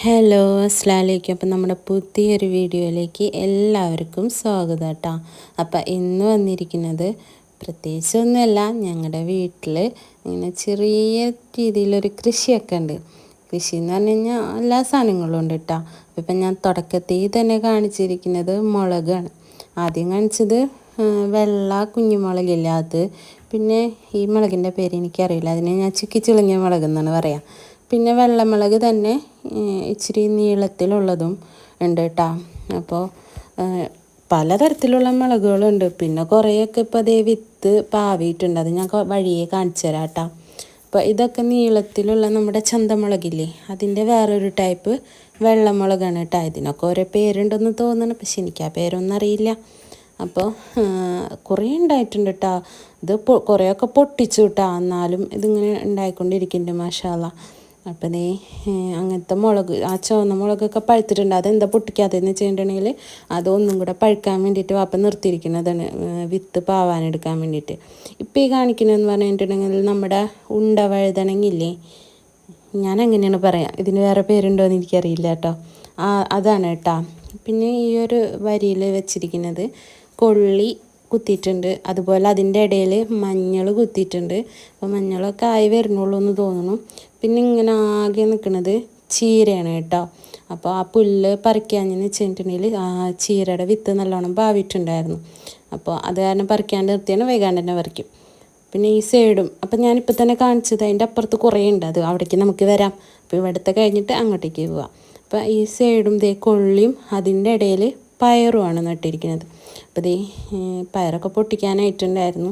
Hello അസ്സലാമലൈക്കും. അപ്പം നമ്മുടെ പുതിയൊരു വീഡിയോയിലേക്ക് എല്ലാവർക്കും സ്വാഗതം കേട്ടോ. അപ്പം ഇന്ന് വന്നിരിക്കുന്നത് പ്രത്യേകിച്ചൊന്നുമല്ല, ഞങ്ങളുടെ വീട്ടിൽ ഇങ്ങനെ ചെറിയ രീതിയിലൊരു കൃഷിയൊക്കെ ഉണ്ട്. കൃഷി എന്ന് പറഞ്ഞു കഴിഞ്ഞാൽ എല്ലാ സാധനങ്ങളും ഉണ്ട് കേട്ടോ. ഇപ്പം ഞാൻ തുടക്കത്തിൽ തന്നെ കാണിച്ചിരിക്കുന്നത് മുളകാണ്. ആദ്യം കാണിച്ചത് വെള്ള കുഞ്ഞുമുളകില്ല അത്. പിന്നെ ഈ മുളകിൻ്റെ പേര് എനിക്കറിയില്ല, അതിനെ ഞാൻ ചിക്കിച്ചിളങ്ങിയ മുളക് എന്നാണ് പറയാം. പിന്നെ വെള്ളമുളക് തന്നെ ഇച്ചിരി നീളത്തിലുള്ളതും ഉണ്ട് കേട്ടോ. അപ്പോൾ പലതരത്തിലുള്ള മുളകുകളുണ്ട്. പിന്നെ കുറേയൊക്കെ ഇപ്പോൾ അതേ വിത്ത് പാവിയിട്ടുണ്ട്, അത് ഞാൻ വഴിയെ കാണിച്ചു തരാം കേട്ടോ. അപ്പോൾ ഇതൊക്കെ നീളത്തിലുള്ള നമ്മുടെ ചന്തമുളകില്ലേ, അതിൻ്റെ വേറൊരു ടൈപ്പ് വെള്ളമുളകാണ് കേട്ടോ. ഇതിനൊക്കെ ഓരോ പേരുണ്ടെന്ന് തോന്നുന്നു, പക്ഷെ എനിക്ക് ആ പേരൊന്നും അറിയില്ല. അപ്പോൾ കുറേ ഉണ്ടായിട്ടുണ്ട് കേട്ടോ. ഇത് കുറേയൊക്കെ പൊട്ടിച്ചു കേട്ടോ, എന്നാലും ഇതിങ്ങനെ ഉണ്ടായിക്കൊണ്ടിരിക്കുന്നുണ്ട് മാഷാ അല്ലാ. അപ്പം ദേ അങ്ങനത്തെ മുളക്, ആ ചുവന്ന മുളകൊക്കെ പഴുത്തിട്ടുണ്ട്. അതെന്താ പൊട്ടിക്കാത്തതെന്ന് വെച്ചിട്ടുണ്ടെങ്കിൽ അതൊന്നും കൂടെ പഴുക്കാൻ വേണ്ടിയിട്ട് വാപ്പ നിർത്തിയിരിക്കുന്നതാണ്, വിത്ത് പാവാനെടുക്കാൻ വേണ്ടിയിട്ട്. ഇപ്പം ഈ കാണിക്കുന്നതെന്ന് പറഞ്ഞിട്ടുണ്ടെങ്കിൽ നമ്മുടെ ഉണ്ട വഴുതനങ്ങില്ലേ, ഞാൻ അങ്ങനെയാണ് പറയാം, ഇതിന് വേറെ പേരുണ്ടോ എന്ന് എനിക്കറിയില്ല കേട്ടോ. അതാണ് കേട്ടോ. പിന്നെ ഈ ഒരു വരിയിൽ വെച്ചിരിക്കുന്നത് കൊള്ളി കുത്തിയിട്ടുണ്ട്, അതുപോലെ അതിൻ്റെ ഇടയിൽ മഞ്ഞൾ കുത്തിയിട്ടുണ്ട്. അപ്പോൾ മഞ്ഞളൊക്കെ ആയി വരുന്നുള്ളൂ എന്ന് തോന്നുന്നു. പിന്നെ ഇങ്ങനെ ആകെ നിൽക്കുന്നത് ചീരയാണ് കേട്ടോ. അപ്പോൾ ആ പുല്ല് പറിക്കാഞ്ഞെന്ന് വെച്ചിട്ടുണ്ടെങ്കിൽ ആ ചീരയുടെ വിത്ത് നല്ലോണം പാവിയിട്ടുണ്ടായിരുന്നു. അപ്പോൾ അത് കാരണം പറിക്കാണ്ട് നിർത്തിയാണ്, വൈകാണ്ട് തന്നെ പറിക്കും. പിന്നെ ഈ സൈഡും അപ്പം ഞാനിപ്പോൾ തന്നെ കാണിച്ചത്, അതിൻ്റെ അപ്പുറത്ത് കുറേ ഉണ്ട്, അത് അവിടേക്ക് നമുക്ക് വരാം. അപ്പോൾ ഇവിടുത്തെ കഴിഞ്ഞിട്ട് അങ്ങോട്ടേക്ക് പോവാം. അപ്പോൾ ഈ സൈഡും ദേ കൊള്ളിയും അതിൻ്റെ ഇടയിൽ പയറുമാണ് നട്ടിരിക്കുന്നത്. അപ്പോൾ ദേ പയറൊക്കെ പൊട്ടിക്കാനായിട്ടുണ്ടായിരുന്നു.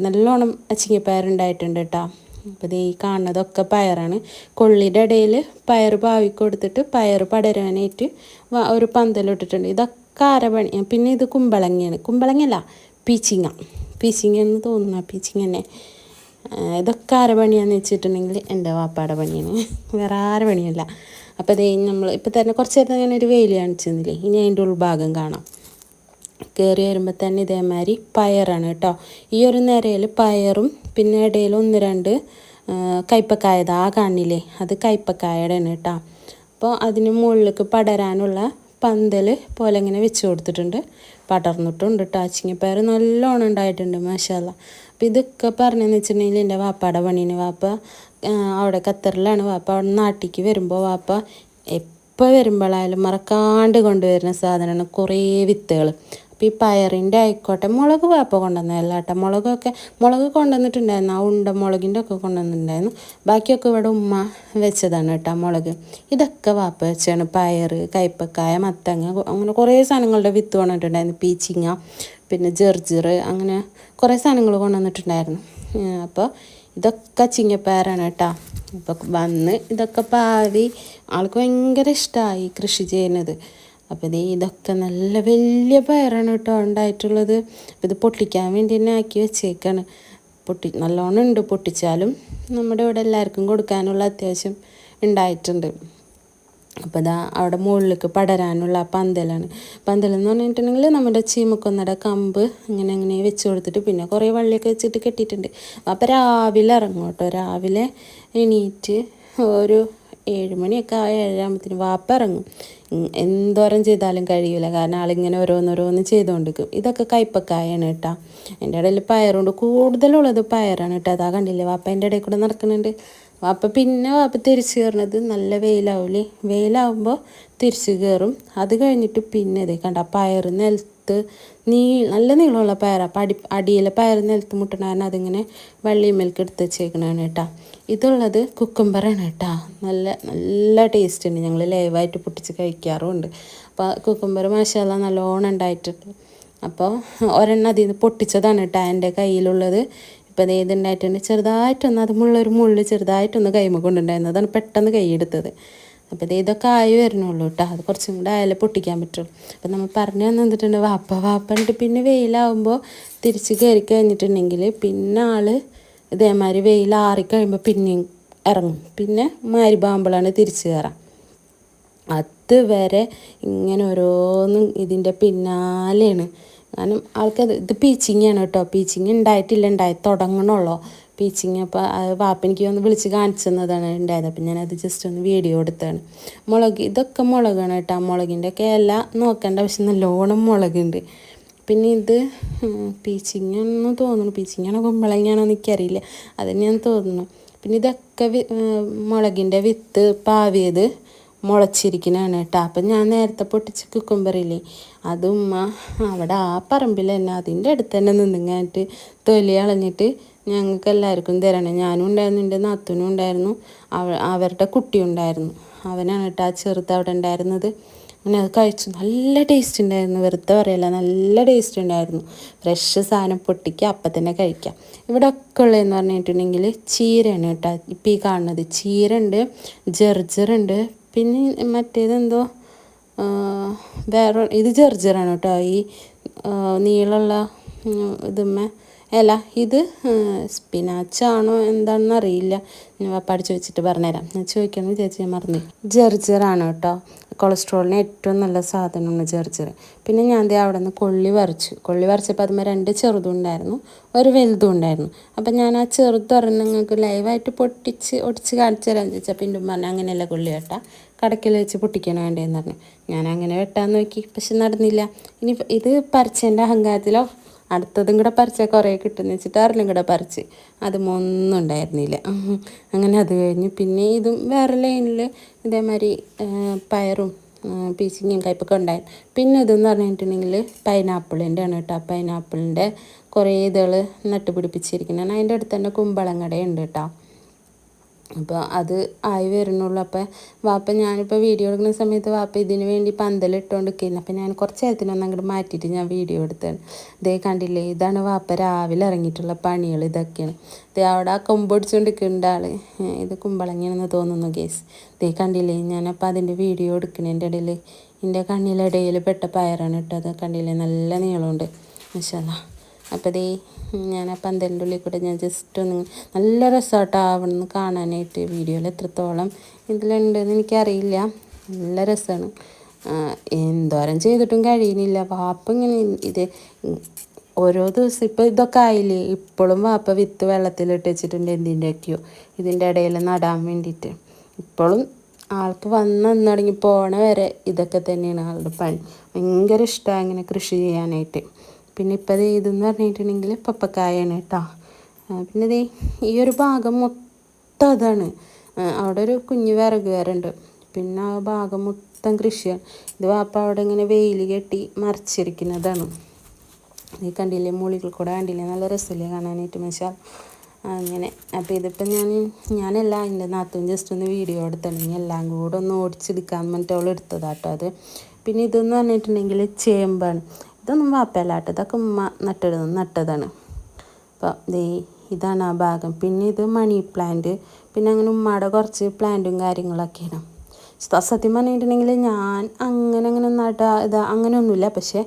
നല്ലോണം അച്ചിങ്ങപ്പയറുണ്ടായിട്ടുണ്ട് കേട്ടോ. അപ്പോൾ ദേ ഈ കാണുന്നതൊക്കെ പയറാണ്. കൊള്ളിയുടെ ഇടയിൽ പയർ പാവി കൊടുത്തിട്ട് പയർ പടരാനായിട്ട് ഒരു പന്തലിട്ടിട്ടുണ്ട്. ഇതൊക്കെ അരപണി. പിന്നെ ഇത് കുമ്പളങ്ങയാണ്, കുമ്പളങ്ങയല്ല പീച്ചിങ്ങ എന്ന് തോന്നുന്നു, പീച്ചിങ്ങ തന്നെ. ഇതൊക്കെ അരപണിയാന്ന് വെച്ചിട്ടുണ്ടെങ്കിൽ എൻ്റെ വാപ്പാടെ പണിയാണ്, വേറെ ആരെ പണിയല്ല. അപ്പോൾ അതേ നമ്മൾ ഇപ്പോൾ തന്നെ കുറച്ച് നേരത്തെ അങ്ങനെ ഒരു വെയിൽ കാണിച്ചിരുന്നില്ലേ, ഇനി അതിൻ്റെ ഉൾഭാഗം കാണാം. കയറി വരുമ്പോൾ തന്നെ ഇതേമാതിരി പയറാണ് കേട്ടോ. ഈ ഒരു നിരയിൽ പയറും പിന്നെ ഇടയിൽ ഒന്ന് രണ്ട് കയ്പ്പക്കായ ആ കാണില്ലേ, അത് കയ്പ്പക്കായയുടെയാണ് കേട്ടോ. അപ്പോൾ അതിന് മുകളിലേക്ക് പടരാനുള്ള പന്തൽ പോലെ ഇങ്ങനെ വെച്ച് കൊടുത്തിട്ടുണ്ട്. പടർന്നിട്ടുണ്ട് കേട്ടോ. അച്ചിങ്ങപ്പയർ നല്ലോണം ഉണ്ടായിട്ടുണ്ട് മാഷാ അല്ലാ. അപ്പോൾ ഇതൊക്കെ പറഞ്ഞതെന്ന് വെച്ചിട്ടുണ്ടെങ്കിൽ എൻ്റെ വാപ്പാടെ പണീന്. വാപ്പ അവിടെ ഖത്തറിലാണ്. വാപ്പ അവിടെ നാട്ടിലേക്ക് വരുമ്പോൾ വാപ്പ എപ്പോൾ വരുമ്പോഴായാലും മറക്കാണ്ട് കൊണ്ടുവരുന്ന സാധനമാണ് കുറേ വിത്തുകൾ. അപ്പോൾ ഈ പയറിൻ്റെ ആയിക്കോട്ടെ, മുളക് വാപ്പ കൊണ്ടുവന്നതല്ല കേട്ടോ. മുളക് കൊണ്ടുവന്നിട്ടുണ്ടായിരുന്നു, ആ ഉണ്ട മുളകിൻ്റെ ഒക്കെ കൊണ്ടുവന്നിട്ടുണ്ടായിരുന്നു. ബാക്കിയൊക്കെ ഇവിടെ ഉമ്മ വെച്ചതാണ് കേട്ടോ മുളക്. ഇതൊക്കെ വാപ്പ വെച്ചാണ്. പയർ, കയ്പ്പക്കായ, മത്തങ്ങ, അങ്ങനെ കുറേ സാധനങ്ങളുടെ വിത്ത് കൊണ്ടുവന്നിട്ടുണ്ടായിരുന്നു. പീച്ചിങ്ങ, പിന്നെ ജർജിർ, അങ്ങനെ കുറേ സാധനങ്ങൾ കൊണ്ടുവന്നിട്ടുണ്ടായിരുന്നു. അപ്പോൾ ഇതൊക്കെ ചിങ്ങപ്പയറാണ് കേട്ടോ. അപ്പോൾ വന്ന് ഇതൊക്കെ പാവി ആൾക്ക് ഭയങ്കര ഇഷ്ടമായി കൃഷി ചെയ്യുന്നത്. അപ്പോൾ ഇതൊക്കെ നല്ല വലിയ പയറാണ് കേട്ടോ ഉണ്ടായിട്ടുള്ളത്. അപ്പോൾ ഇത് പൊട്ടിക്കാൻ വേണ്ടി തന്നെ ആക്കി വെച്ചേക്കാണ്. നല്ലോണം ഉണ്ട്. പൊട്ടിച്ചാലും നമ്മുടെ ഇവിടെ എല്ലാവർക്കും കൊടുക്കാനുള്ള അത്യാവശ്യം ഉണ്ടായിട്ടുണ്ട്. അപ്പോൾ ഇതാ അവിടെ മുകളിലേക്ക് പടരാനുള്ള പന്തലാണ്. പന്തലെന്ന് പറഞ്ഞിട്ടുണ്ടെങ്കിൽ നമ്മുടെ ചീമക്കൊന്നയുടെ കമ്പ് അങ്ങനെ വെച്ച് കൊടുത്തിട്ട് പിന്നെ കുറേ വള്ളിയൊക്കെ വെച്ചിട്ട് കെട്ടിയിട്ടുണ്ട്. അപ്പോൾ രാവിലെ ഇറങ്ങും കേട്ടോ. രാവിലെ എണീറ്റ് ഒരു 7 മണിയൊക്കെ 7 വാപ്പ ഇറങ്ങും. എന്തോരം ചെയ്താലും കഴിയില്ല, കാരണം ആളിങ്ങനെ ഓരോന്നോരോന്ന് ചെയ്തുകൊണ്ടിരിക്കും. ഇതൊക്കെ കയ്പ്പക്കായാണ് കേട്ടോ. എൻ്റെ ഇടയിൽ പയറുണ്ട്, കൂടുതലുള്ളത് പയറാണ് കേട്ടോ. അതാ കണ്ടില്ലേ, വാപ്പ എൻ്റെ ഇടയിൽ കൂടെ നടക്കുന്നുണ്ട്. വാപ്പ തിരിച്ച് കയറുന്നത് നല്ല വെയിലാവില്ലേ, വെയിലാവുമ്പോൾ തിരിച്ച് കയറും. അത് കഴിഞ്ഞിട്ട് പിന്നെ ഇതേ കണ്ട പയർ നിലത്ത് നല്ല നീളമുള്ള പയറാണ്. അപ്പം അടിയിലെ പയർ നിലത്ത് മുട്ടണായിരുന്നു, അതിങ്ങനെ വള്ളിമേൽക്ക് എടുത്ത് വെച്ചേക്കണതാണ് കേട്ടോ. ഇതുള്ളത് കുക്കുംബറാണ് കേട്ടോ. നല്ല ടേസ്റ്റ് ഉണ്ട്. ഞങ്ങൾ ലൈവായിട്ട് പൊട്ടിച്ച് കഴിക്കാറുമുണ്ട്. അപ്പോൾ കുക്കുംബർ മാഷാ അല്ലാ നല്ലോണം ഉണ്ടായിട്ടുണ്ട്. അപ്പോൾ ഒരെണ്ണം അതിൽ നിന്ന് പൊട്ടിച്ചതാണ് കേട്ടോ എൻ്റെ കയ്യിലുള്ളത്. ഇപ്പോൾ അത് ഇതുണ്ടായിട്ടുണ്ട്. ചെറുതായിട്ടൊന്ന് അത് മുള്ള് ചെറുതായിട്ടൊന്ന് കൈമ കൊണ്ടുണ്ടായിരുന്നു, അതാണ് പെട്ടെന്ന് കൈയെടുത്തത്. അപ്പോൾ ഇതൊക്കെ ആയി വരുന്നുള്ളൂ കേട്ടോ. അത് കുറച്ചും കൂടെ ആയാലും പൊട്ടിക്കാൻ പറ്റുള്ളൂ. അപ്പോൾ നമ്മൾ പറഞ്ഞു തന്നിട്ടുണ്ട് വാപ്പ പിന്നെ വെയിലാവുമ്പോൾ തിരിച്ച് കയറി കഴിഞ്ഞിട്ടുണ്ടെങ്കിൽ പിന്നെ ആൾ ഇതേമാതിരി വെയിൽ ആറിക്കഴിയുമ്പോൾ പിന്നെയും ഇറങ്ങും. പിന്നെ മഗ്‌രിബാകുമ്പോഴാണ് തിരിച്ച് കയറാം. അതുവരെ ഇങ്ങനെ ഓരോന്നും ഇതിൻ്റെ പിന്നാലെയാണ്. കാരണം ആൾക്കത് ഇത് പീച്ചിങ്ങയാണ് കേട്ടോ. പീച്ചിങ് ഉണ്ടായിട്ടില്ല, ഉണ്ടായി തുടങ്ങണുള്ളൂ. പീച്ചിങ്. അപ്പോൾ വാപ്പ എനിക്ക് ഒന്ന് വിളിച്ച് കാണിച്ചു തന്നതാണ് ഉണ്ടായത്. അപ്പം ഞാനത് ജസ്റ്റ് ഒന്ന് വീഡിയോ എടുത്താണ്. മുളക് ഇതൊക്കെ മുളകാണ് കേട്ടോ. മുളകിൻ്റെ ഒക്കെ ഇല നോക്കേണ്ട, പക്ഷെ നല്ലോണം മുളകുണ്ട്. പിന്നെ ഇത് പീച്ചിങ്ങാണെന്ന് തോന്നുന്നു, പീച്ചിങ്ങാണോ കുമ്പളങ്ങയാണോ എനിക്കറിയില്ല, അത് ഞാൻ തോന്നുന്നു. പിന്നെ ഇതൊക്കെ മുളകിൻ്റെ വിത്ത് പാവിയത് മുളച്ചിരിക്കുന്നതാണ് കേട്ടോ. അപ്പം ഞാൻ നേരത്തെ പൊട്ടിച്ച കുക്കുംബറില്ലേ, അത് ഉമ്മ അവിടെ ആ പറമ്പിൽ തന്നെ അതിൻ്റെ അടുത്ത് തന്നെ നിന്നിങ്ങായിട്ട് തൊലി കളഞ്ഞിട്ട് ഞങ്ങൾക്ക് എല്ലാവർക്കും തരണം. ഞാനും ഉണ്ടായിരുന്നു, എൻ്റെ നാത്തൂനും ഉണ്ടായിരുന്നു, അവരുടെ കുട്ടിയുണ്ടായിരുന്നു. അവനാണ് കേട്ടോ ആ ചെറുത് അവിടെ ഉണ്ടായിരുന്നത്. അങ്ങനെ അത് കഴിച്ചു. നല്ല ടേസ്റ്റ് ഉണ്ടായിരുന്നു, വെറുതെ പറയല്ല, നല്ല ടേസ്റ്റ് ഉണ്ടായിരുന്നു. ഫ്രഷ് സാധനം പൊട്ടിക്കുക, അപ്പം തന്നെ കഴിക്കാം. ഇവിടെ ഒക്കെ ഉള്ളതെന്ന് പറഞ്ഞിട്ടുണ്ടെങ്കിൽ ചീരയാണ് കേട്ടോ. ഇപ്പം ഈ കാണുന്നത് ചീരയുണ്ട്, ജർജറുണ്ട്, പിന്നെ മറ്റേതെന്തോ വേറെ ഇത് ജർജറാണ് കേട്ടോ. ഈ നീളമുള്ള ഇതുമ്മേ അല്ല, ഇത് സ്പിനാച്ചാണോ എന്താണെന്ന് അറിയില്ല. ഞാൻ പഠിച്ച് വെച്ചിട്ട് പറഞ്ഞുതരാം. ഞാൻ ചോദിക്കാമെന്ന് വിചാരിച്ച് ഞാൻ മറന്നു. ജർജറാണ് കേട്ടോ. കൊളസ്ട്രോളിന് ഏറ്റവും നല്ല സാധനമാണ് ജർജർ. പിന്നെ ഞാൻ അവിടെ നിന്ന് കൊള്ളി പറിച്ചപ്പോൾ അതുമ്പോൾ 2 ചെറുതും ഉണ്ടായിരുന്നു, ഒരു വലുതും ഉണ്ടായിരുന്നു. അപ്പം ഞാൻ ആ ചെറുതൊരെണ്ണം നിങ്ങൾക്ക് ലൈവായിട്ട് ഒടിച്ച് കാണിച്ചു തരാമെന്ന് ചോദിച്ചാൽ പിന്നെ പറഞ്ഞാൽ അങ്ങനെയല്ല കൊള്ളി വെട്ടാ, കടക്കിൽ വെച്ച് പൊട്ടിക്കണം വേണ്ടതെന്ന് പറഞ്ഞു. ഞാൻ അങ്ങനെ വെട്ടാൻ നോക്കി, പക്ഷെ നടന്നില്ല. ഇനി ഇത് പറിച്ചതിൻ്റെ അഹങ്കാരത്തിലോ അടുത്തതും കൂടെ പറിച്ചാൽ കുറേ കിട്ടുമെന്ന് വെച്ചിട്ട് അറിലും കൂടെ പറിച്ച്, അതും ഒന്നും ഉണ്ടായിരുന്നില്ല. അങ്ങനെ അത് കഴിഞ്ഞ് പിന്നെ ഇതും വേറെ ലൈനിൽ ഇതേമാതിരി പയറും പീച്ചിങ്ങയും കയ്പ്പൊക്കെ ഉണ്ടായിരുന്നു. പിന്നെ ഇതെന്ന് പറഞ്ഞിട്ടുണ്ടെങ്കിൽ പൈനാപ്പിളിൻ്റെ ആണ് കേട്ടോ. പൈനാപ്പിളിൻ്റെ കുറേ ഇതൾ നട്ടുപിടിപ്പിച്ചിരിക്കുന്നതാണ്. അതിൻ്റെ അടുത്ത് തന്നെ കുമ്പളങ്ങടയുണ്ട് കേട്ടോ. അപ്പോൾ അത് ആയി വരുന്നുള്ളൂ. അപ്പോൾ വാപ്പ ഞാനിപ്പോൾ വീഡിയോ എടുക്കുന്ന സമയത്ത് വാപ്പ ഇതിന് വേണ്ടി പന്തലിട്ടുകൊണ്ട് നിൽക്കുന്നു. അപ്പോൾ ഞാൻ കുറച്ച് നേരത്തിനൊന്നും അങ്ങോട്ട് മാറ്റിയിട്ട് ഞാൻ വീഡിയോ എടുത്തതാണ്. ഇതേ കണ്ടില്ലേ, ഇതാണ് വാപ്പ രാവിലെ ഇറങ്ങിയിട്ടുള്ള പണികൾ, ഇതൊക്കെയാണ്. ഇതേ അവിടെ ആ കൊമ്പൊടിച്ചുകൊണ്ട് നിൽക്കേണ്ട ആൾ, ഇത് കുമ്പളങ്ങയാണെന്ന് തോന്നുന്നു കേസ്. ഇതേ കണ്ടില്ലേ, ഞാനപ്പോൾ അതിൻ്റെ വീഡിയോ എടുക്കുന്നതിൻ്റെ ഇടയിൽ എൻ്റെ കണ്ണിലിടയിൽ പെട്ട പയറാണ് ഇട്ടത്. കണ്ടില്ലേ, നല്ല നീളമുണ്ട് മാഷാല്ലാ. അപ്പോൾ ദേ ഞാൻ ആ പന്തലിൻ്റെ ഉള്ളിൽ കൂടെ ഞാൻ ജസ്റ്റ് ഒന്ന്, നല്ല രസമായിട്ടോ അവിടെ നിന്ന് കാണാനായിട്ട്. വീഡിയോയിൽ എത്രത്തോളം ഇതിലുണ്ടെന്ന് എനിക്കറിയില്ല, നല്ല രസമാണ്. എന്തോരം ചെയ്തിട്ടും കഴിയുന്നില്ല. വാപ്പ ഇങ്ങനെ ഇത് ഓരോ ദിവസം ഇപ്പോൾ ഇതൊക്കെ ആയില്ലേ, ഇപ്പോഴും വാപ്പ വിത്ത് വെള്ളത്തിലിട്ട് വെച്ചിട്ടുണ്ട് എന്തിൻ്റെയൊക്കെയോ ഇതിൻ്റെ ഇടയിൽ നടാൻ വേണ്ടിയിട്ട്. ഇപ്പോഴും ആൾക്ക് വന്ന് തുടങ്ങി പോണ വരെ ഇതൊക്കെ തന്നെയാണ് ആളുടെ പണി. ഭയങ്കര ഇഷ്ടമാണ് ഇങ്ങനെ കൃഷി ചെയ്യാനായിട്ട്. പിന്നെ ഇപ്പം ഇതെന്ന് പറഞ്ഞിട്ടുണ്ടെങ്കിൽ പപ്പക്കായാണ് കേട്ടോ. പിന്നെ ദേ ഈ ഒരു ഭാഗം മൊത്തം അതാണ്. അവിടെ ഒരു കുഞ്ഞു വിറക് വരണ്ട്, പിന്നെ ആ ഭാഗം മൊത്തം കൃഷിയാണ്. ഇത് വാപ്പ അവിടെ ഇങ്ങനെ വെയിൽ കെട്ടി മറിച്ചിരിക്കുന്നതാണ്. ഈ കണ്ടില്ലേ, മുകളിൽ കൂടെ കണ്ടില്ലേ, നല്ല രസമില്ലേ കാണാനായിട്ട് മനുഷ്യൻ. അങ്ങനെ അപ്പോൾ ഇതിപ്പോൾ ഞാനല്ല, എൻ്റെ നാത്തൂൻ ജസ്റ്റ് ഒന്ന് വീഡിയോ എടുത്തിട്ടുണ്ടെങ്കിൽ എല്ലാം കൂടെ ഒന്ന് ഓടിച്ചെടുക്കാൻ പറഞ്ഞിട്ട് അവൾ എടുത്തതാട്ടോ അത്. പിന്നെ ഇതെന്ന് പറഞ്ഞിട്ടുണ്ടെങ്കിൽ ചേമ്പാണ്. ഇതൊന്നും വാപ്പയല്ല കേട്ടോ, ഇതൊക്കെ ഉമ്മ നട്ടതാണ്. അപ്പോൾ ഇതാണ് ആ ഭാഗം. പിന്നെ ഇത് മണി പ്ലാന്റ്, പിന്നെ അങ്ങനെ ഉമ്മയുടെ കുറച്ച് പ്ലാന്റും കാര്യങ്ങളൊക്കെയാണ്. സത്യം പറഞ്ഞിട്ടുണ്ടെങ്കിൽ ഞാൻ അങ്ങനെ അങ്ങനെയൊന്നുമില്ല. പക്ഷേ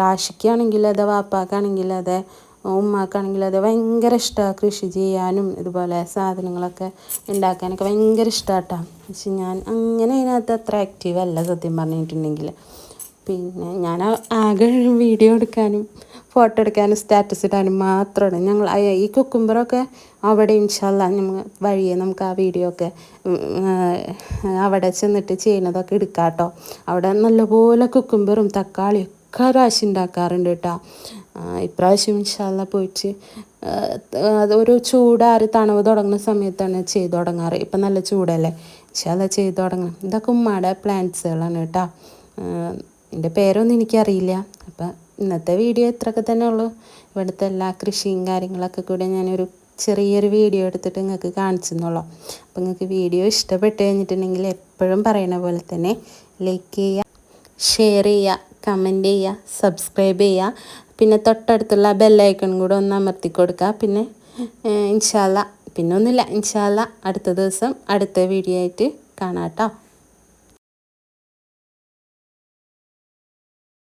റാഷിക്കാണെങ്കിൽ അതെ, വാപ്പാക്കാണെങ്കിൽ അതെ, ഉമ്മാക്കാണെങ്കിൽ അതെ, ഭയങ്കര ഇഷ്ടമാണ് കൃഷി ചെയ്യാനും ഇതുപോലെ സാധനങ്ങളൊക്കെ ഉണ്ടാക്കാനൊക്കെ ഭയങ്കര ഇഷ്ടമാണ് കേട്ടോ. പക്ഷെ ഞാൻ അങ്ങനെ അതിനകത്ത് അത്ര ആക്റ്റീവ് അല്ല സത്യം പറഞ്ഞിട്ടുണ്ടെങ്കിൽ. പിന്നെ ഞാൻ ആകെ വീഡിയോ എടുക്കാനും ഫോട്ടോ എടുക്കാനും സ്റ്റാറ്റസ് ഇടാനും മാത്രമാണ് ഞങ്ങൾ. ഈ കുക്കുംബറൊക്കെ അവിടെ ഇൻഷാല്ലാ നമ്മൾ വഴിയെ നമുക്ക് ആ വീഡിയോ ഒക്കെ അവിടെ ചെന്നിട്ട് ചെയ്യുന്നതൊക്കെ എടുക്കാം കേട്ടോ. അവിടെ നല്ലപോലെ കുക്കുംബറും തക്കാളിയും ഒക്കെ പ്രാവശ്യം ഉണ്ടാക്കാറുണ്ട് കേട്ടോ. ഇപ്രാവശ്യം ഇൻഷാല്ലാ പോയിട്ട് അതൊരു ചൂടാറി തണവ് തുടങ്ങുന്ന സമയത്താണ് ചെയ്ത് തുടങ്ങാറ്. ഇപ്പം നല്ല ചൂടല്ലേ, ഇൻഷാല്ലാ ചെയ്ത് തുടങ്ങണം. ഇതൊക്കെ ഉമ്മയുടെ പ്ലാന്റ്സുകളാണ് കേട്ടോ. എൻ്റെ പേരൊന്നും എനിക്കറിയില്ല. അപ്പം ഇന്നത്തെ വീഡിയോ ഇത്രയൊക്കെ തന്നെ ഉള്ളൂ. ഇവിടുത്തെ എല്ലാ കൃഷിയും കാര്യങ്ങളൊക്കെ കൂടെ ഞാനൊരു ചെറിയൊരു വീഡിയോ എടുത്തിട്ട് നിങ്ങൾക്ക് കാണിച്ചു തന്നോളാം. അപ്പം നിങ്ങൾക്ക് വീഡിയോ ഇഷ്ടപ്പെട്ട് കഴിഞ്ഞിട്ടുണ്ടെങ്കിൽ എപ്പോഴും പറയുന്ന പോലെ തന്നെ ലൈക്ക് ചെയ്യുക, ഷെയർ ചെയ്യുക, കമൻറ്റ് ചെയ്യുക, സബ്സ്ക്രൈബ് ചെയ്യുക. പിന്നെ തൊട്ടടുത്തുള്ള ബെല്ലൈക്കൺ കൂടെ ഒന്ന് അമർത്തി കൊടുക്കുക. പിന്നെ ഇൻഷാല്ലാ, പിന്നെ ഒന്നുമില്ല, ഇൻഷാല്ലാ അടുത്ത ദിവസം അടുത്ത വീഡിയോ ആയിട്ട് കാണാം കേട്ടോ.